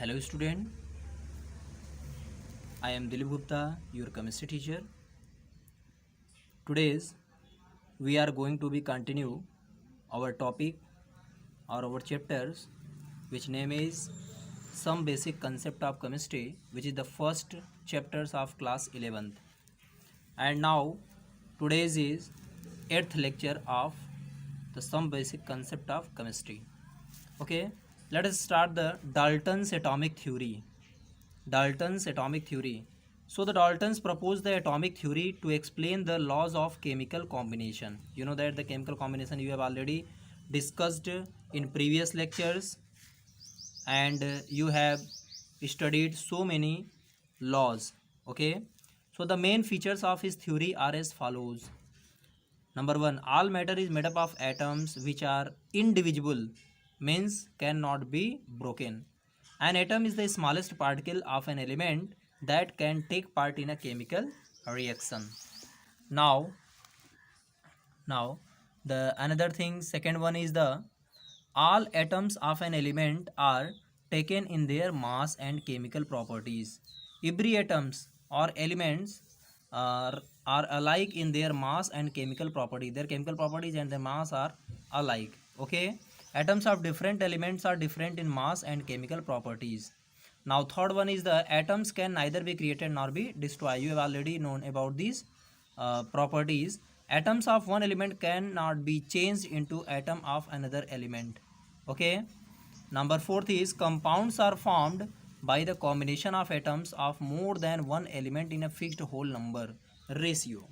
Hello student, I am Dilip Gupta, your chemistry teacher. Today's we are going to be continue our topic or our chapters which name is some basic concept of chemistry, which is the first chapters of class 11th. And now today's is 8th lecture of the some basic concept of chemistry. Okay, let us start the Dalton's atomic theory. Dalton's atomic theory. So the Daltons proposed the atomic theory to explain the laws of chemical combination. You know that the chemical combination you have already discussed in previous lectures, and you have studied so many laws. Okay. So the main features of his theory are as follows. Number one, all matter is made up of atoms which are indivisible, means cannot be broken. An atom is the smallest particle of an element that can take part in a chemical reaction. Now, now the another thing, second one is the all atoms of an element are taken in their mass and chemical properties. Every atoms or elements are alike in their mass and chemical property. Their chemical properties and their mass are alike. Okay. Atoms of different elements are different in mass and chemical properties. Now third one is the atoms can neither be created nor be destroyed. You have already known about these properties. Atoms of one element cannot be changed into atom of another element. Okay. Number fourth is compounds are formed by the combination of atoms of more than one element in a fixed whole number ratio.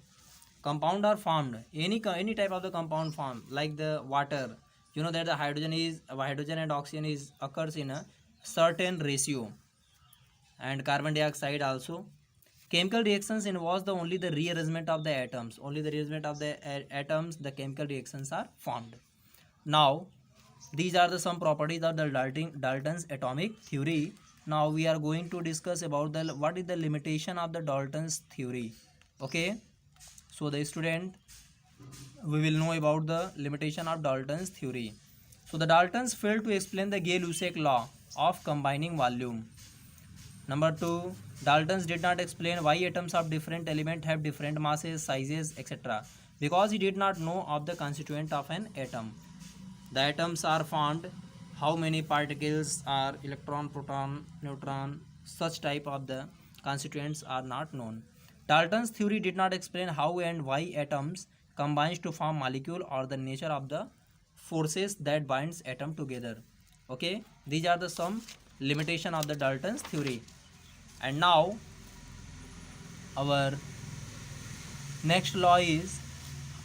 Compound are formed, any type of the compound form, like the water. You know that the hydrogen and oxygen is occurs in a certain ratio, and carbon dioxide also. Chemical reactions involves the only the rearrangement of the atoms. Only the rearrangement of the atoms, the chemical reactions are formed. Now, these are the some properties of the Dalton's atomic theory. Now we are going to discuss about the what is the limitation of the Dalton's theory. Okay, so the student, we will know about the limitation of Dalton's theory. So the Daltons failed to explain the Gay-Lussac law of combining volume. Number 2, Daltons did not explain why atoms of different element have different masses, sizes, etc. because he did not know of the constituent of an atom. The atoms are formed, how many particles are electron, proton, neutron, such type of the constituents are not known. Dalton's theory did not explain how and why atoms combine to form molecule or the nature of the forces that binds atom together. Okay, these are the some limitation of the Dalton's theory. And now our next law is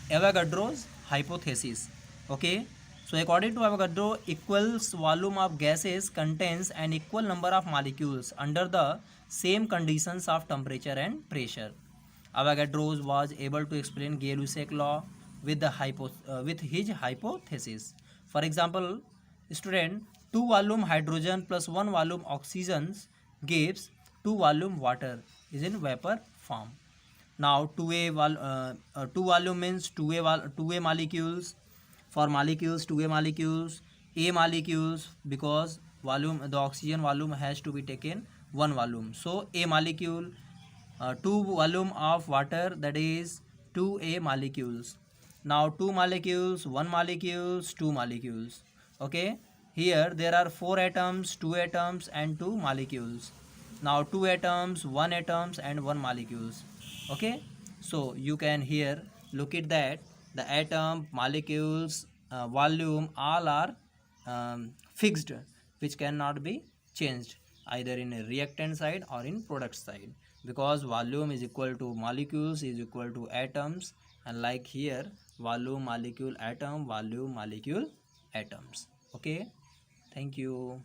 Avogadro's hypothesis. Okay, so according to Avogadro, equals volume of gases contains an equal number of molecules under the same conditions of temperature and pressure. Avogadro was able to explain Gay-Lussac law with with his hypothesis. For example, student, 2 volume hydrogen plus 1 volume oxygen gives 2 volume water is in vapor form. Now 2 volume means 2A molecules. For molecules, 2A molecules, A molecules, because volume, the oxygen volume has to be taken 1 volume. So A molecule, 2 volume of water, that is 2A molecules. Now 2 molecules, 1 molecules, 2 molecules. Okay, here there are 4 atoms, 2 atoms and 2 molecules. Now 2 atoms, 1 atoms and 1 molecules. Okay, so you can here look at that the atom, molecules, volume, all are fixed, which cannot be changed either in a reactant side or in product side, because volume is equal to molecules is equal to atoms, and like here volume, molecule, atom, volume, molecule, atoms. Okay, thank you.